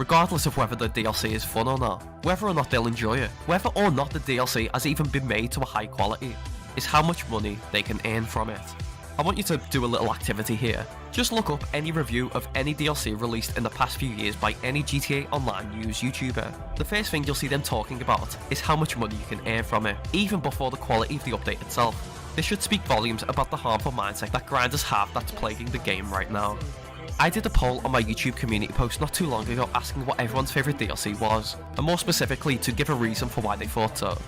regardless of whether the DLC is fun or not, whether or not they'll enjoy it, whether or not the DLC has even been made to a high quality, is how much money they can earn from it. I want you to do a little activity here. Just look up any review of any DLC released in the past few years by any GTA Online news YouTuber. The first thing you'll see them talking about is how much money you can earn from it, even before the quality of the update itself. This should speak volumes about the harmful mindset that grinders have that's plaguing the game right now. I did a poll on my YouTube community post not too long ago asking what everyone's favourite DLC was, and more specifically to give a reason for why they thought so.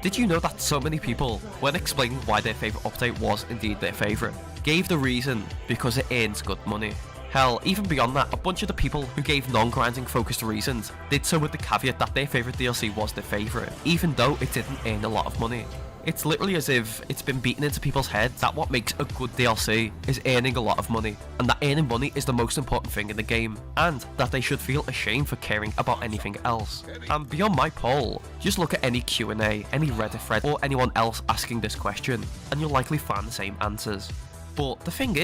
Did you know that so many people, when explaining why their favourite update was indeed their favourite, gave the reason because it earns good money? Hell, even beyond that, a bunch of the people who gave non-grinding focused reasons did so with the caveat that their favourite DLC was their favourite, even though it didn't earn a lot of money. It's literally as if it's been beaten into people's heads that what makes a good DLC is earning a lot of money, and that earning money is the most important thing in the game, and that they should feel ashamed for caring about anything else. And beyond my poll, just look at any Q&A, any Reddit thread, or anyone else asking this question, and you'll likely find the same answers. But the thing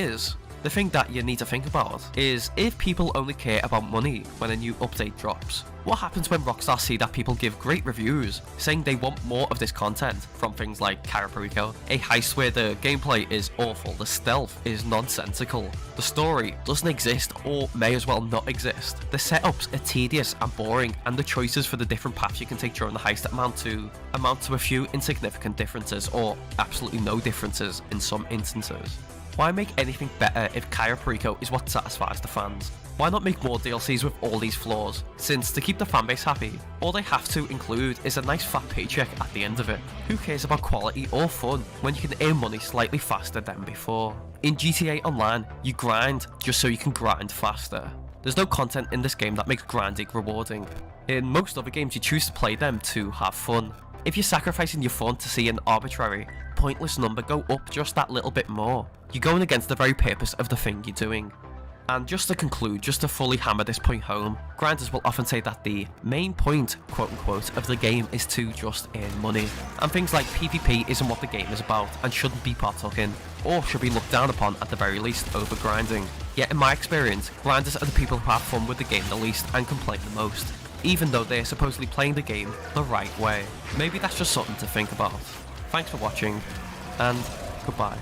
that you need to think about is, if people only care about money when a new update drops, what happens when Rockstar see that people give great reviews saying they want more of this content from things like Cayo Perico, a heist where the gameplay is awful, the stealth is nonsensical, the story doesn't exist or may as well not exist, the setups are tedious and boring, and the choices for the different paths you can take during the heist amount to a few insignificant differences or absolutely no differences in some instances. Why make anything better if Cayo Perico is what satisfies the fans? Why not make more DLCs with all these flaws, since to keep the fanbase happy, all they have to include is a nice fat paycheck at the end of it. Who cares about quality or fun when you can earn money slightly faster than before? In GTA Online, you grind just so you can grind faster. There's no content in this game that makes grinding rewarding. In most other games, you choose to play them to have fun. If you're sacrificing your fun to see an arbitrary, pointless number go up just that little bit more, you're going against the very purpose of the thing you're doing. And just to conclude, just to fully hammer this point home, grinders will often say that the main point, quote unquote, of the game is to just earn money. And things like PvP isn't what the game is about and shouldn't be partook in, or should be looked down upon at the very least over grinding. Yet in my experience, grinders are the people who have fun with the game the least and complain the most, even though they're supposedly playing the game the right way. Maybe that's just something to think about. Thanks for watching, and goodbye.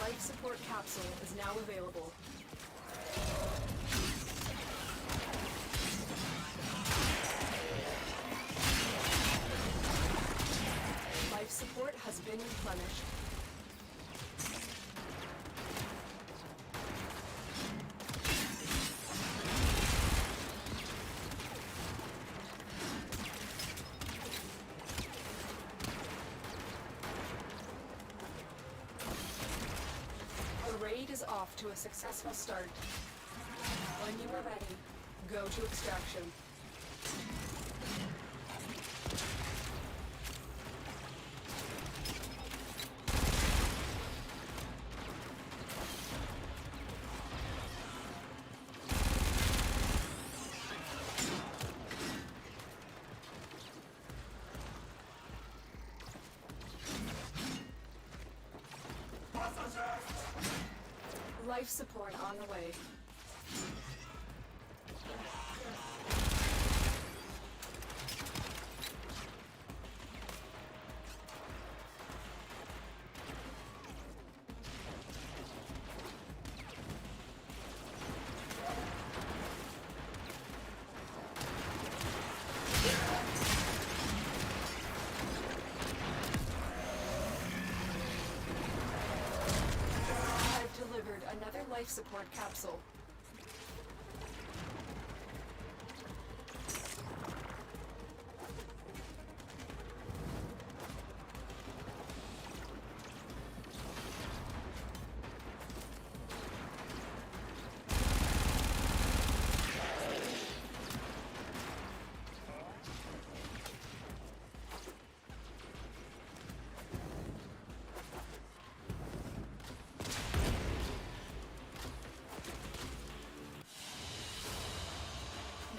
Life support capsule is now available. Life support has been replenished. The raid is off to a successful start. When you are ready, go to extraction. Life support on the way. Another life support capsule.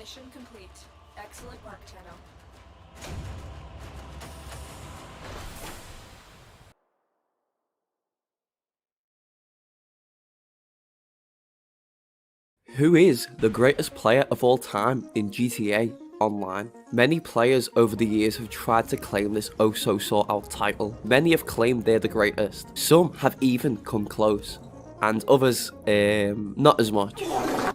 Mission complete. Excellent work, Tenno. Who is the greatest player of all time in GTA Online? Many players over the years have tried to claim this oh so sought out title. Many have claimed they're the greatest. Some have even come close. And others, not as much.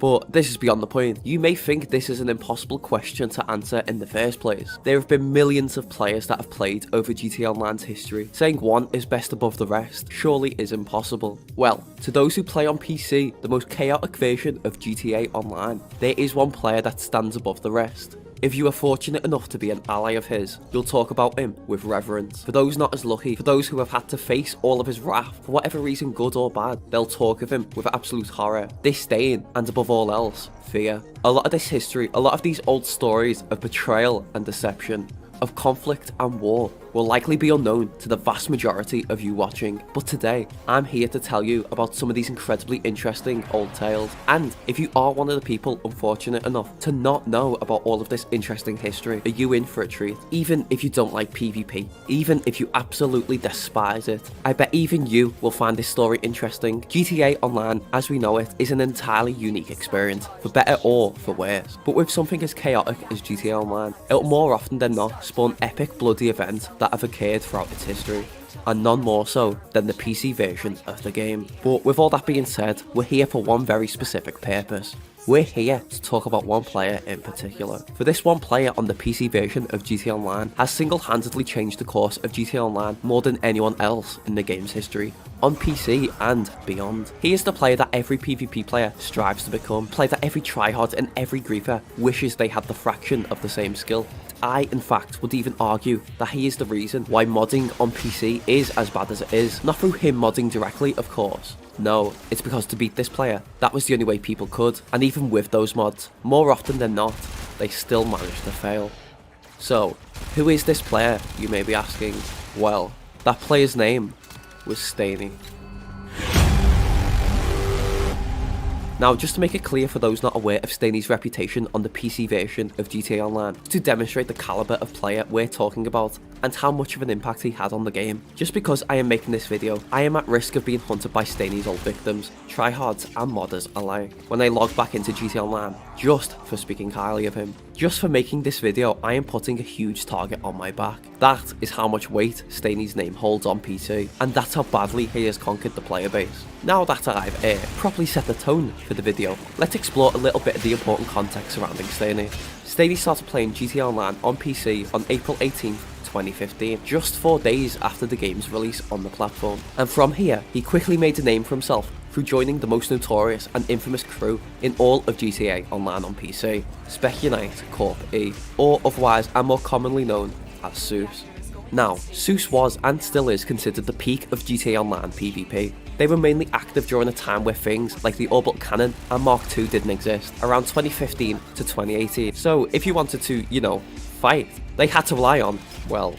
But this is beyond the point. You may think this is an impossible question to answer in the first place. There have been millions of players that have played over GTA Online's history. Saying one is best above the rest surely is impossible. Well, to those who play on PC, the most chaotic version of GTA Online, there is one player that stands above the rest. If you are fortunate enough to be an ally of his, you'll talk about him with reverence. For those not as lucky, for those who have had to face all of his wrath, for whatever reason good or bad, they'll talk of him with absolute horror, disdain, and above all else, fear. A lot of this history, a lot of these old stories of betrayal and deception, of conflict and war, will likely be unknown to the vast majority of you watching, but today I'm here to tell you about some of these incredibly interesting old tales. And if you are one of the people unfortunate enough to not know about all of this interesting history, are you in for a treat? Even if you don't like PvP, even if you absolutely despise it, I bet even you will find this story interesting. GTA Online, as we know it, is an entirely unique experience, for better or for worse. But with something as chaotic as GTA Online, it'll more often than not spawn epic bloody events that have occurred throughout its history, and none more so than the PC version of the game. But with all that being said, we're here for one very specific purpose. We're here to talk about one player in particular. For this one player on the PC version of GTA Online has single-handedly changed the course of GTA Online more than anyone else in the game's history, on PC and beyond. He is the player that every PvP player strives to become, player that every tryhard and every griefer wishes they had the fraction of the same skill. I, in fact, would even argue that he is the reason why modding on PC is as bad as it is. Not through him modding directly, of course. No, it's because to beat this player, that was the only way people could. And even with those mods, more often than not, they still managed to fail. So, who is this player, you may be asking? Well, that player's name was Stany. Now, just to make it clear for those not aware of Stany's reputation on the PC version of GTA Online, to demonstrate the caliber of player we're talking about and how much of an impact he had on the game. Just because I am making this video, I am at risk of being hunted by Stany's old victims, tryhards and modders alike, when they log back into GTA Online, just for speaking highly of him. Just for making this video, I am putting a huge target on my back. That is how much weight Stany's name holds on PC, and that's how badly he has conquered the player base. Now that I've properly set the tone for the video, let's explore a little bit of the important context surrounding Stany. Stany started playing GTA Online on PC on April 18th, 2015, just 4 days after the game's release on the platform. And from here, he quickly made a name for himself through joining the most notorious and infamous crew in all of GTA Online on PC, Spec Unite Corp E, or otherwise and more commonly known as SUS. Now, SUS was and still is considered the peak of GTA Online PvP. They were mainly active during a time where things like the Orbital Cannon and Mark II didn't exist, around 2015 to 2018. So if you wanted to, fight, they had to rely on, well,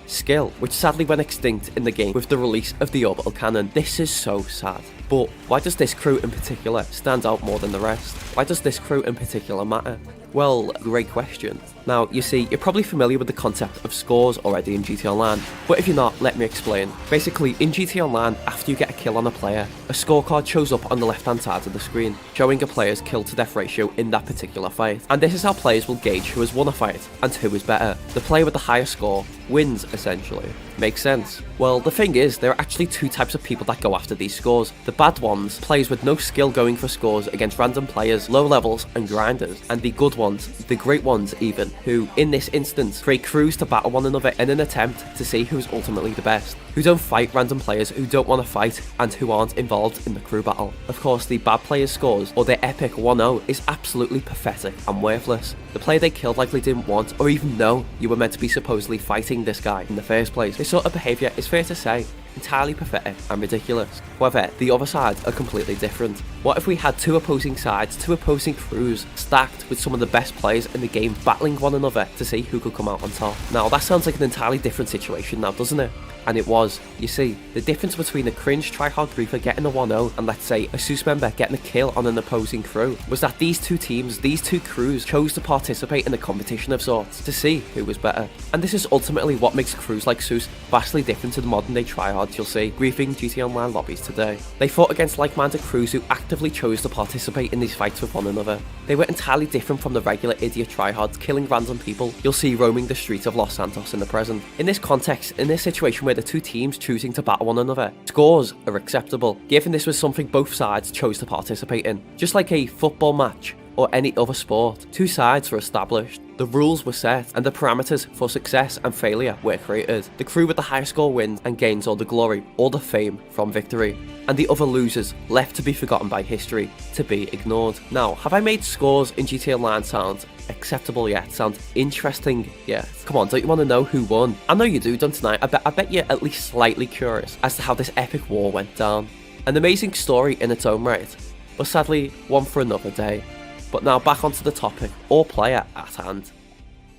skill, which sadly went extinct in the game with the release of the Orbital Cannon. This is so sad. But why does this crew in particular stand out more than the rest? Why does this crew in particular matter? Well, great question. Now, you see, you're probably familiar with the concept of scores already in GTA Online, but if you're not, let me explain. Basically, in GTA Online, after you get a kill on a player, a scorecard shows up on the left-hand side of the screen, showing a player's kill-to-death ratio in that particular fight. And this is how players will gauge who has won a fight and who is better. The player with the higher score wins, essentially. Makes sense? Well, the thing is, there are actually two types of people that go after these scores. The bad ones, players with no skill going for scores against random players, low levels and grinders, and the good ones, the great ones even, who, in this instance, create crews to battle one another in an attempt to see who is ultimately the best, who don't fight random players who don't want to fight and who aren't involved in the crew battle. Of course, the bad player's scores, or their epic 1-0, is absolutely pathetic and worthless. The player they killed likely didn't want or even know you were meant to be supposedly fighting this guy in the first place. This sort of behaviour is fair to say entirely pathetic and ridiculous. However, the other sides are completely different. What if we had two opposing sides, two opposing crews, stacked with some of the best players in the game battling one another to see who could come out on top? Now, that sounds like an entirely different situation now, doesn't it? and it was. You see, the difference between a cringe tryhard griefer getting a 1-0 and let's say a SUS member getting a kill on an opposing crew was that these two teams, these two crews chose to participate in a competition of sorts to see who was better. And this is ultimately what makes crews like SUS vastly different to the modern day tryhards you'll see griefing GTA Online lobbies today. They fought against like-minded crews who actively chose to participate in these fights with one another. They were entirely different from the regular idiot tryhards killing random people you'll see roaming the streets of Los Santos in the present. In this context, in this situation where the two teams choosing to battle one another, scores are acceptable, given this was something both sides chose to participate in. Just like a football match or any other sport, two sides were established, the rules were set, and the parameters for success and failure were created. The crew with the highest score wins and gains all the glory, all the fame from victory, and the other losers left to be forgotten by history, to be ignored. Now, have I made scores in GTA Online sound acceptable yet? Sound interesting yet? Come on, don't you want to know who won? I know you do, don't tonight. I bet you're at least slightly curious as to how this epic war went down. An amazing story in its own right, but sadly one for another day. But now back onto the topic or player at hand.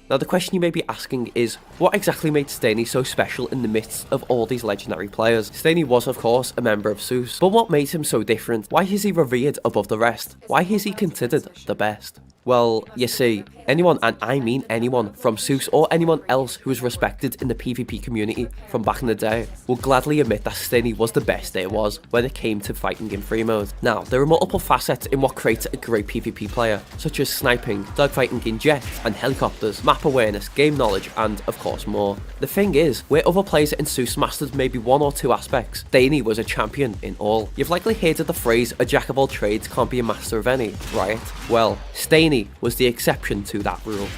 Now the question you may be asking is, what exactly made Steny so special in the midst of all these legendary players? Steny was of course a member of SUS, but what made him so different? Why is he revered above the rest? Why is he considered the best? Well, you see, anyone, and I mean anyone from SUS or anyone else who is respected in the PvP community from back in the day, will gladly admit that Steny was the best there was when it came to fighting in free mode. Now, there are multiple facets in what creates a great PvP player, such as sniping, dogfighting in jets and helicopters, map awareness, game knowledge, and of course more. The thing is, where other players in SUS mastered maybe one or two aspects, Steny was a champion in all. You've likely heard of the phrase, a jack of all trades can't be a master of any, right? Well, Steny was the exception to that rule.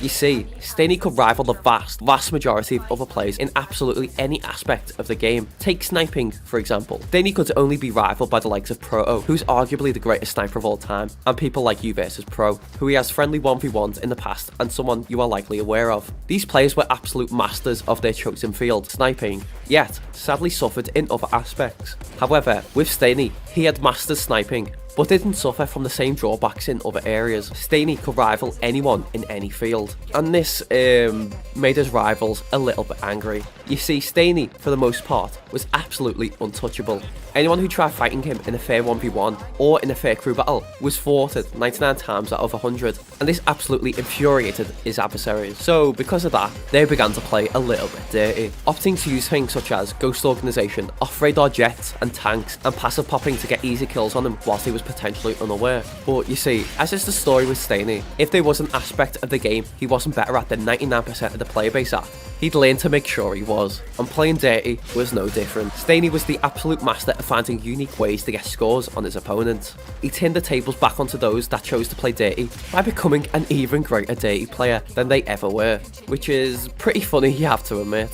You see, Steny could rival the vast majority of other players in absolutely any aspect of the game. Take sniping, for example. Steny could only be rivaled by the likes of Proto, who's arguably the greatest sniper of all time, and people like uVersusPro, who he has friendly 1v1s in the past and someone you are likely aware of. These players were absolute masters of their chosen field, sniping, yet sadly suffered in other aspects. However, with Steny, he had mastered sniping, but didn't suffer from the same drawbacks in other areas. Steny could rival anyone in any field, and this made his rivals a little bit angry. You see, Steny, for the most part, was absolutely untouchable. Anyone who tried fighting him in a fair 1v1 or in a fair crew battle was thwarted 99 times out of 100, and this absolutely infuriated his adversaries. So because of that, they began to play a little bit dirty, opting to use things such as Ghost Organization, off-radar jets and tanks, and passive popping to get easy kills on him whilst he was potentially unaware. But you see, as is the story with Steny, if there was an aspect of the game he wasn't better at than 99% of the player base at, he'd learn to make sure he was, and playing dirty was no different. Steny was the absolute master of finding unique ways to get scores on his opponents. He turned the tables back onto those that chose to play dirty by becoming an even greater dirty player than they ever were, which is pretty funny, you have to admit.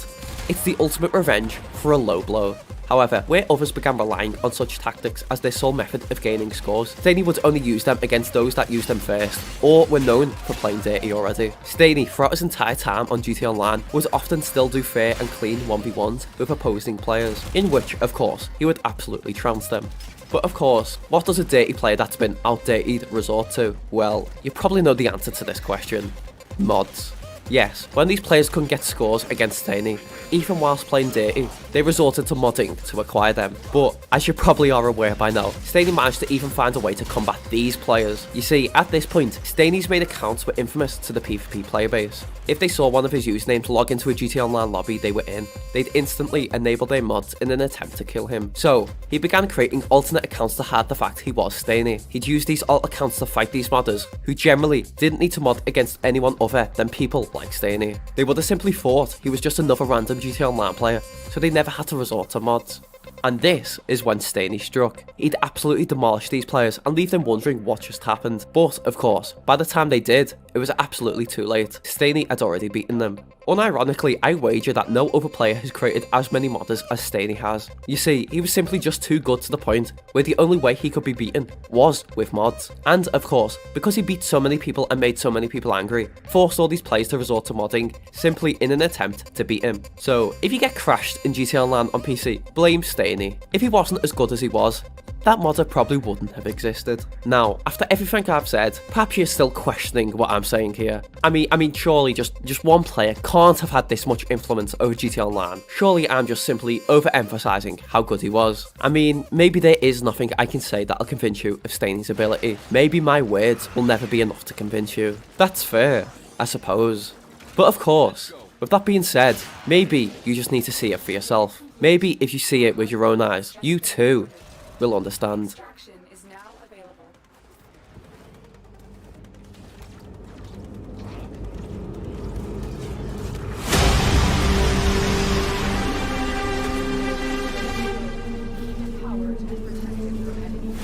It's the ultimate revenge for a low blow. However, where others began relying on such tactics as their sole method of gaining scores, Steny would only use them against those that used them first, or were known for playing dirty already. Steny, throughout his entire time on GTA Online, would often still do fair and clean 1v1s with opposing players, in which, of course, he would absolutely trounce them. But of course, what does a dirty player that's been out-dirtied resort to? Well, you probably know the answer to this question. Mods. Yes, when these players couldn't get scores against Steny, even whilst playing dirty, they resorted to modding to acquire them. But, as you probably are aware by now, Steny managed to even find a way to combat these players. You see, at this point, Steny's main accounts were infamous to the PvP player base. If they saw one of his usernames log into a GTA Online lobby they were in, they'd instantly enable their mods in an attempt to kill him. So, he began creating alternate accounts to hide the fact he was Steny. He'd use these alt accounts to fight these modders, who generally didn't need to mod against anyone other than people like Steny. They would have simply thought he was just another random GTA Online player, so they never had to resort to mods. And this is when Steny struck. He'd absolutely demolish these players and leave them wondering what just happened. But, of course, by the time they did, it was absolutely too late. Steny had already beaten them. Unironically, I wager that no other player has created as many modders as Steny has. You see, he was simply just too good to the point where the only way he could be beaten was with mods. And, of course, because he beat so many people and made so many people angry, forced all these players to resort to modding, simply in an attempt to beat him. So, if you get crashed in GTA Online on PC, blame Steny. Staney. If he wasn't as good as he was, that modder probably wouldn't have existed. Now, after everything I've said, perhaps you're still questioning what I'm saying here. I mean, surely just one player can't have had this much influence over GTA Online. Surely I'm just simply overemphasizing how good he was. I mean, maybe there is nothing I can say that'll convince you of Staney's ability. Maybe my words will never be enough to convince you. That's fair, I suppose. But of course, with that being said, maybe you just need to see it for yourself. Maybe if you see it with your own eyes, you too will understand. Extraction is now available. Keep empowered and protected from enemies.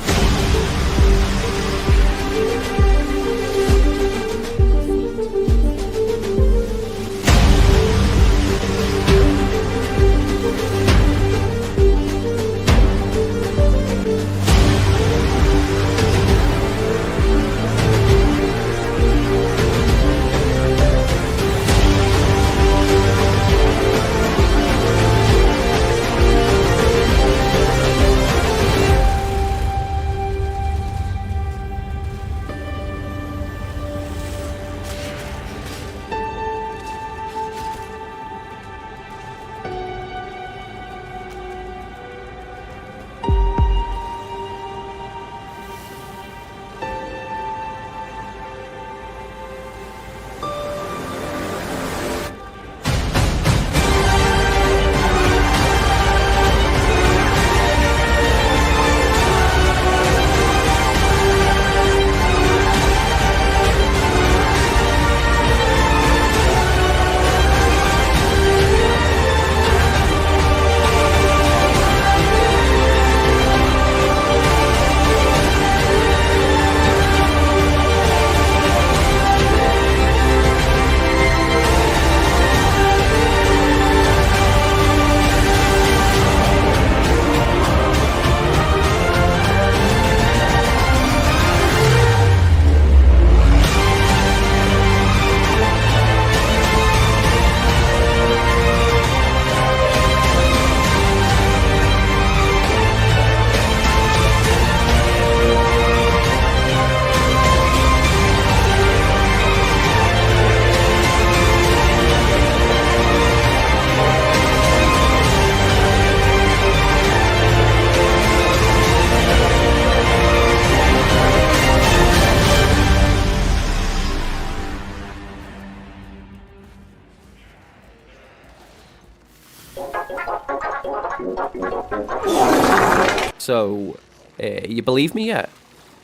So, you believe me yet?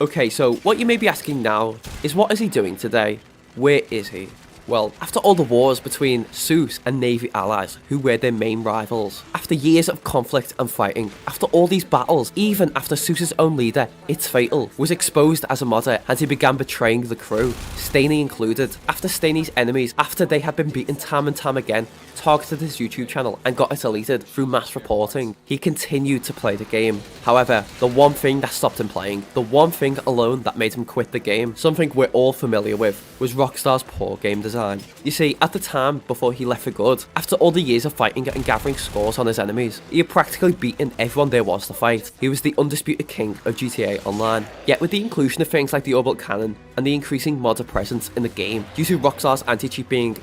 Okay, so what you may be asking now is, what is he doing today? Where is he? Well, after all the wars between SUSE and Navy allies, who were their main rivals, after years of conflict and fighting, after all these battles, even after SUSE's own leader, It's Fatal, was exposed as a modder and he began betraying the crew, Staney included, after Staney's enemies, after they had been beaten time and time again, targeted his YouTube channel and got it deleted through mass reporting, he continued to play the game. However, the one thing that stopped him playing, the one thing alone that made him quit the game, something we're all familiar with, was Rockstar's poor game design. You see, at the time before he left for good, after all the years of fighting and gathering scores on his enemies, he had practically beaten everyone there was to fight. He was the undisputed king of GTA Online. Yet with the inclusion of things like the orbital cannon and the increasing modder presence in the game, due to Rockstar's anti-cheat being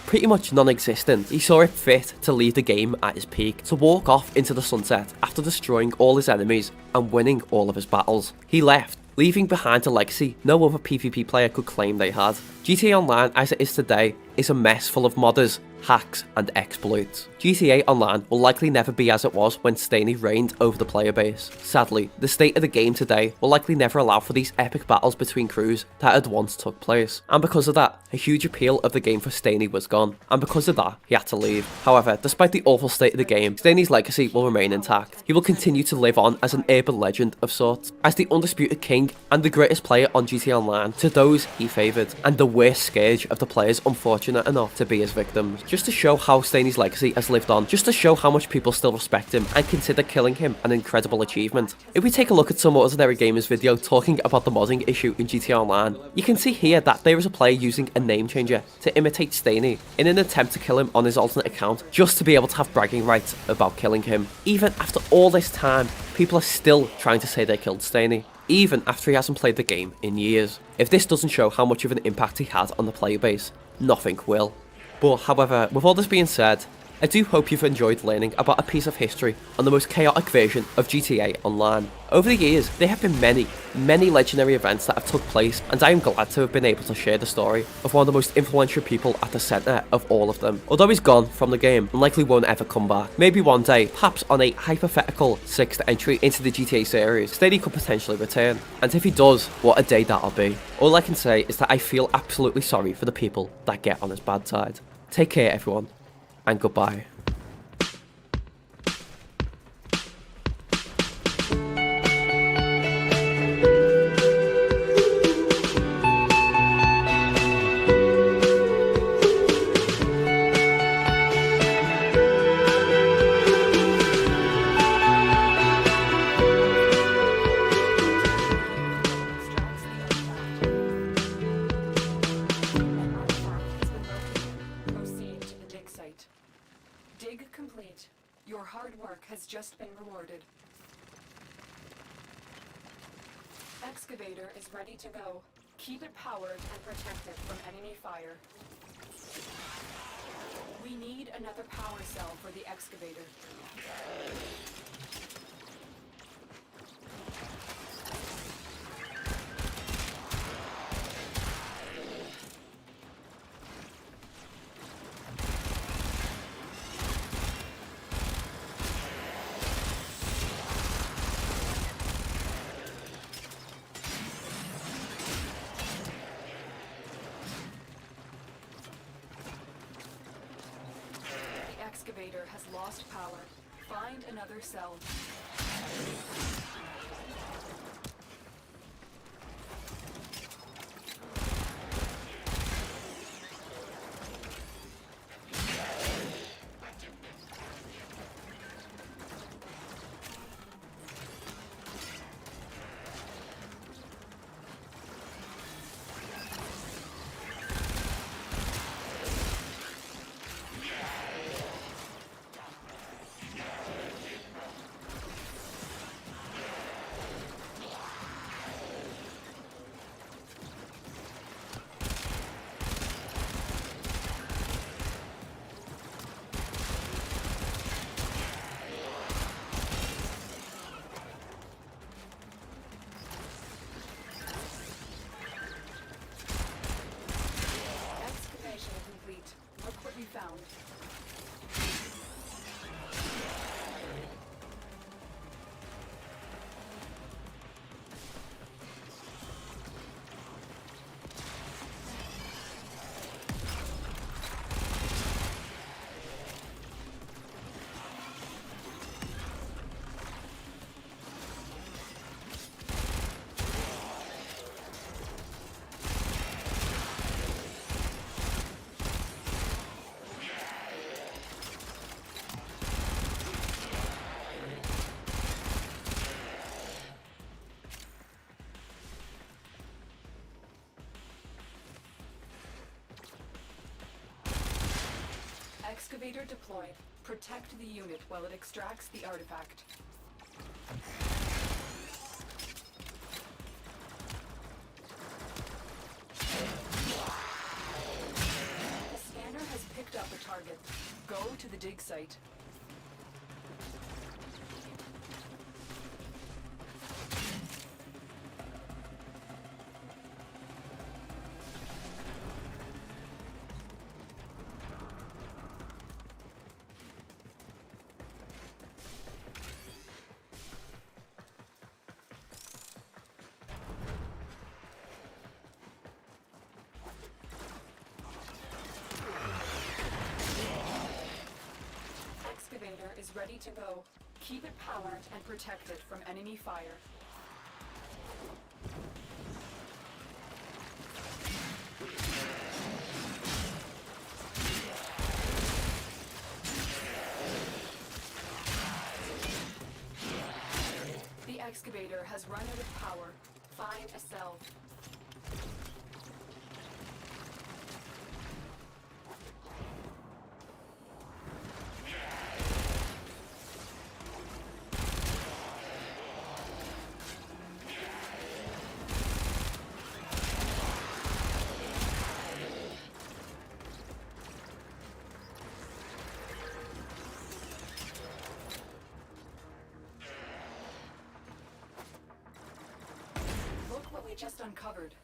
pretty much non-existent, he saw it fit to leave the game at his peak, to walk off into the sunset after destroying all his enemies and winning all of his battles. He left, leaving behind a legacy no other PvP player could claim they had. GTA Online as it is today is a mess full of modders, hacks and exploits. GTA Online will likely never be as it was when Staney reigned over the player base. Sadly, the state of the game today will likely never allow for these epic battles between crews that had once took place. And because of that, a huge appeal of the game for Staney was gone, and because of that, he had to leave. However, despite the awful state of the game, Staney's legacy will remain intact. He will continue to live on as an urban legend of sorts, as the undisputed king and the greatest player on GTA Online to those he favoured, and the worst scourge of the players unfortunately fortunate enough to be his victims, just to show how Staney's legacy has lived on, just to show how much people still respect him and consider killing him an incredible achievement. If we take a look at some Ordinary Gamers video talking about the modding issue in GTA Online, you can see here that there is a player using a name changer to imitate Staney in an attempt to kill him on his alternate account, just to be able to have bragging rights about killing him. Even after all this time, people are still trying to say they killed Staney, even after he hasn't played the game in years. If this doesn't show how much of an impact he had on the player base, nothing will. But however, with all this being said, I do hope you've enjoyed learning about a piece of history on the most chaotic version of GTA Online. Over the years, there have been many legendary events that have took place, and I am glad to have been able to share the story of one of the most influential people at the centre of all of them. Although he's gone from the game and likely won't ever come back, maybe one day, perhaps on a hypothetical 6th entry into the GTA series, Staney could potentially return. And if he does, what a day that'll be. All I can say is that I feel absolutely sorry for the people that get on his bad side. Take care everyone, and goodbye. Dig complete. Your hard work has just been rewarded. Excavator is ready to go. Keep it powered and protected from enemy fire. We need another power cell for the excavator. Excavator has lost power. Find another cell. Found. Excavator deployed. Protect the unit while it extracts the artifact. The scanner has picked up a target. Go to the dig site. Is ready to go. Keep it powered and protected from enemy fire. generator has run out of power. Find a cell. Look what we just uncovered.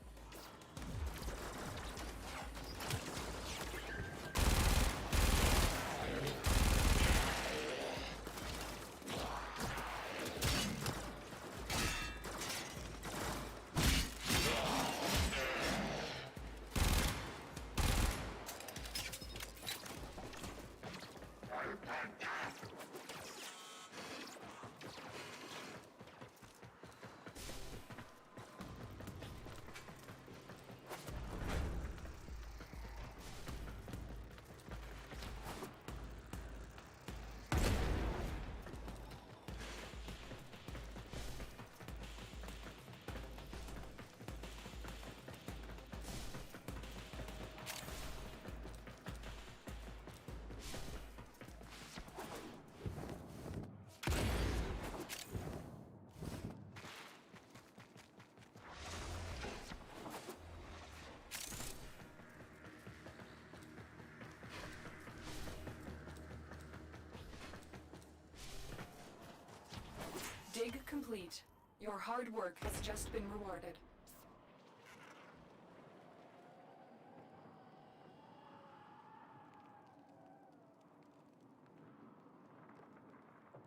Dig complete. Your hard work has just been rewarded.